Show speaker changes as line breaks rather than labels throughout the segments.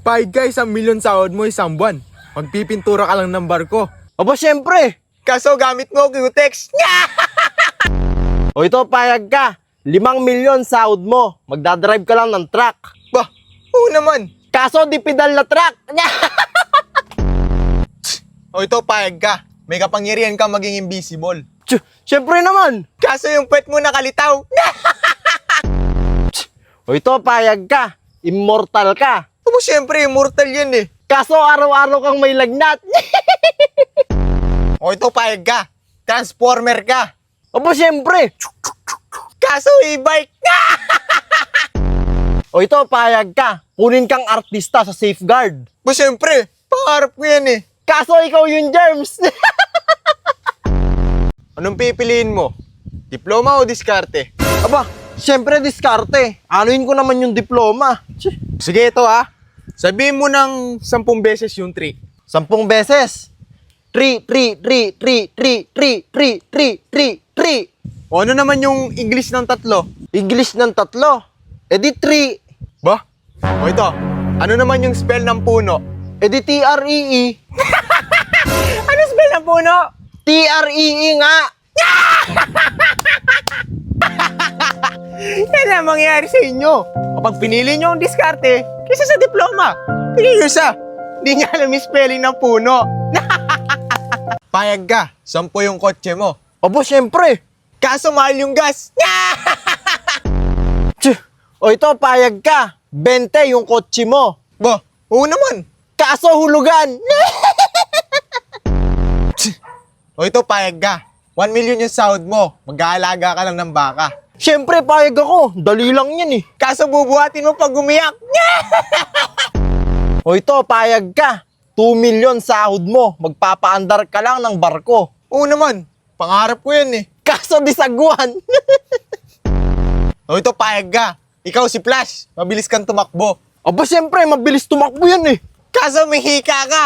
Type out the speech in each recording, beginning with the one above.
Pahig ka 1,000,000 sahod mo isang buwan. Magpipintura ka lang ng barko.
Aba, syempre.
Kaso gamit mo Q-Tex.
O ito, payag ka. 5,000,000 sahod mo. Magdadrive ka lang ng truck.
Bah, oo naman.
Kaso di pedal na truck.
O ito, pahig ka. May kapangyarihan ka maging invisible.
Syempre naman.
Kaso yung pet mo nakalitaw.
O ito, payag ka. Immortal ka.
Aba, syempre, immortal yan eh.
Kaso araw-araw kang may lagnat.
O ito, pahig ka. Transformer ka.
Aba, syempre.
Kaso e-bike.
O ito, payag ka. Kunin kang artista sa safeguard.
Ba, syempre, pangarap ko yan eh.
Kaso ikaw yung germs.
Anong pipiliin mo? Diploma o diskarte?
Aba, syempre diskarte. Anuin ko naman yung diploma.
Sige, ito ha. Sabihin mo ng 10 beses yung 3.
10 beses. 3.
O ano naman yung English ng 3?
English ng 3. E di 3.
Ba? O ito, ano naman yung spell ng puno?
E di TREE.
Ano spell ng puno?
TREE nga.
Yan ang mangyayari sa inyo. Kapag pinili nyo ang diskarte, kaysa sa diploma. Pinili nyo sa, hindi niya alam yung spelling ng puno. Payag ka, 10 yung kotse mo.
Aba, syempre.
Kaso mahal yung gas.
O ito, payag ka. 20 yung kotse mo.
Ba, oo naman.
Kaso hulugan.
O ito, payag ka. 1,000,000 yung sahod mo. Mag-aalaga ka lang ng baka.
Syempre, payag ako. Dali lang yan eh.
Kaso bubuhatin mo pag umiyak.
O ito, payag ka. 2,000,000 sahod mo. Magpapaandar ka lang ng barko.
Oo naman. Pangarap ko yan eh.
Kaso disaguan.
O ito, payag ka. Ikaw si Flash. Mabilis kang tumakbo.
Aba, syempre, mabilis tumakbo yan eh.
Kaso may hika ka.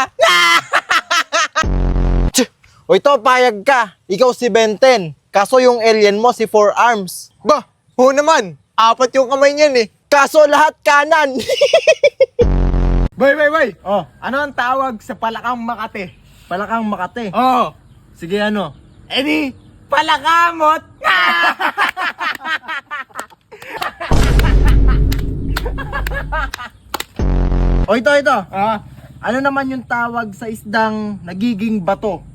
O ito, payag ka. Ikaw si Benten. Kaso yung alien mo si Four Arms.
Ba, oo naman. 4 yung kamay niyan eh.
Kaso lahat kanan.
Bay.
Oh,
Ano ang tawag sa palakang Makate?
palakang Makate.
Oo.
Sige, ano?
Eh di, palakamot.
O ito.
Ah,
Ano naman yung tawag sa isdang nagiging bato?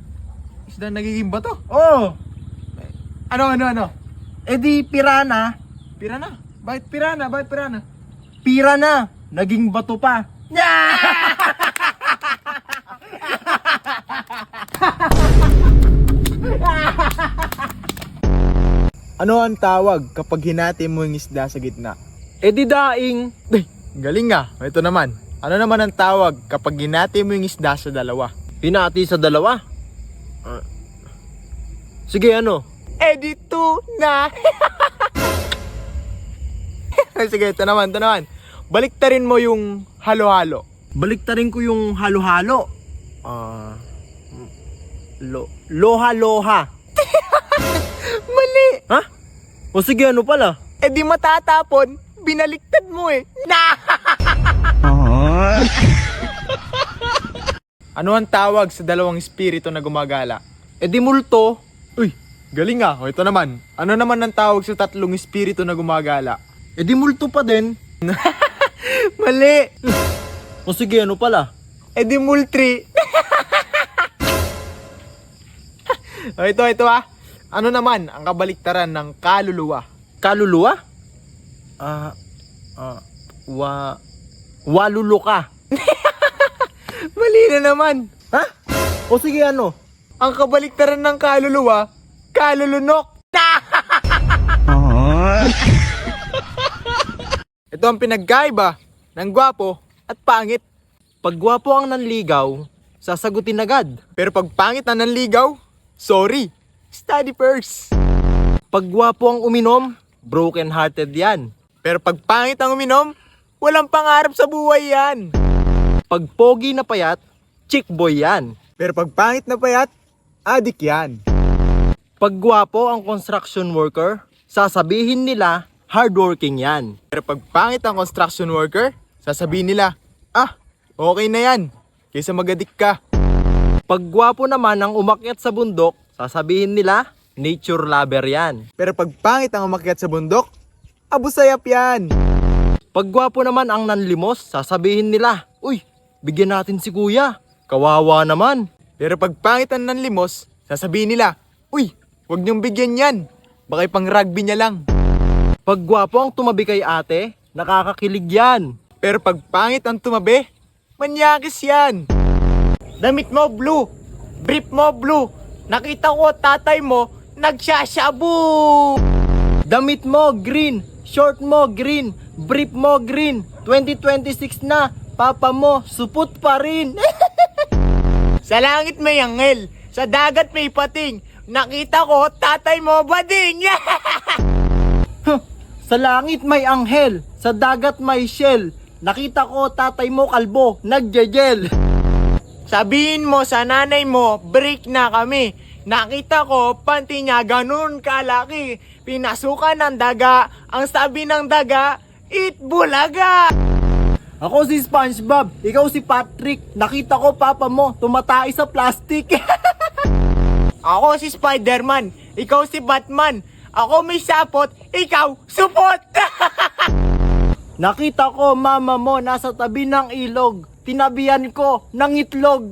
isda nagiging bato.
Oh,
Ano?
eh di pirana.
Pirana. Bakit pirana?
Pira na. Naging bato pa.
Ano ang tawag kapag hinati mo yung isda sa gitna?
Eh di daing.
Galing nga. Ito naman. Ano naman ang tawag kapag hinati mo yung isda sa dalawa?
Hinati sa dalawa. Sige, ano?
Edito na. Sige, ito naman. Baliktarin mo yung halo-halo.
Baliktarin ko yung halo-halo. Loha-loha.
Mali.
Ha? O sige, ano pala?
Eh di matatapon. Binaliktad mo eh. Ano ang tawag sa dalawang espiritu na gumagala?
Eh di multo.
Uy, galing nga. O ito naman. Ano naman ang tawag sa 3 espiritu na gumagala?
Eh di multo pa din.
Mali.
O sige, ano pala?
Eh di multri. O ito ah. Ano naman ang kabaliktaran ng kaluluwa?
Kaluluwa? Walulo ka.
Mali na naman.
Ha? O sige, ano?
Ang kabaliktaran ng kaluluwa, kalulunok. Ito ang pinagkaiba ng gwapo at pangit.
Pag gwapo ang nanligaw, sasagutin agad.
Pero pag pangit ang nanligaw, sorry, study first.
Pag gwapo ang uminom, broken hearted yan.
Pero pag pangit ang uminom, walang pangarap sa buhay yan.
Pag pogi na payat, chick boy yan.
Pero pag pangit na payat, adik yan.
Pag gwapo ang construction worker, sasabihin nila hardworking yan.
Pero pag pangit ang construction worker, sasabihin nila,
Okay na yan. Kaysa magadik ka.
Pag gwapo naman ang umakyat sa bundok, sasabihin nila, nature lover yan.
Pero pag pangit ang umakyat sa bundok, abusayap yan.
Pag gwapo naman ang nanlimos, sasabihin nila, uy, bigyan natin si kuya. Kawawa naman.
Pero pag pangit ang nanlimos, sasabihin nila, uy, huwag niyong bigyan yan. Baka pang rugby niya lang.
Pag gwapo ang tumabi kay ate, nakakakilig yan.
Pero pag pangit ang tumabi, manyakis yan.
Damit mo blue, brief mo blue. Nakita ko tatay mo, nagsashabu.
Damit mo green, short mo green, brief mo green. 2026 na, papa mo supot pa rin.
Sa langit may anghel, sa dagat may pating. Nakita ko tatay mo bading.
Sa langit may anghel, sa dagat may shell. Nakita ko tatay mo kalbo, nagjejel.
Sabihin mo sa nanay mo, break na kami. Nakita ko, panty niya ganun kalaki. Pinasukan ng daga, ang sabi ng daga, eat bulaga.
Ako si SpongeBob, ikaw si Patrick. Nakita ko papa mo, tumatay sa plastic.
Ako si Spider-Man, ikaw si Batman. Ako may sapot, ikaw supot.
Nakita ko mama mo nasa tabi ng ilog. Tinabihan ko ng itlog.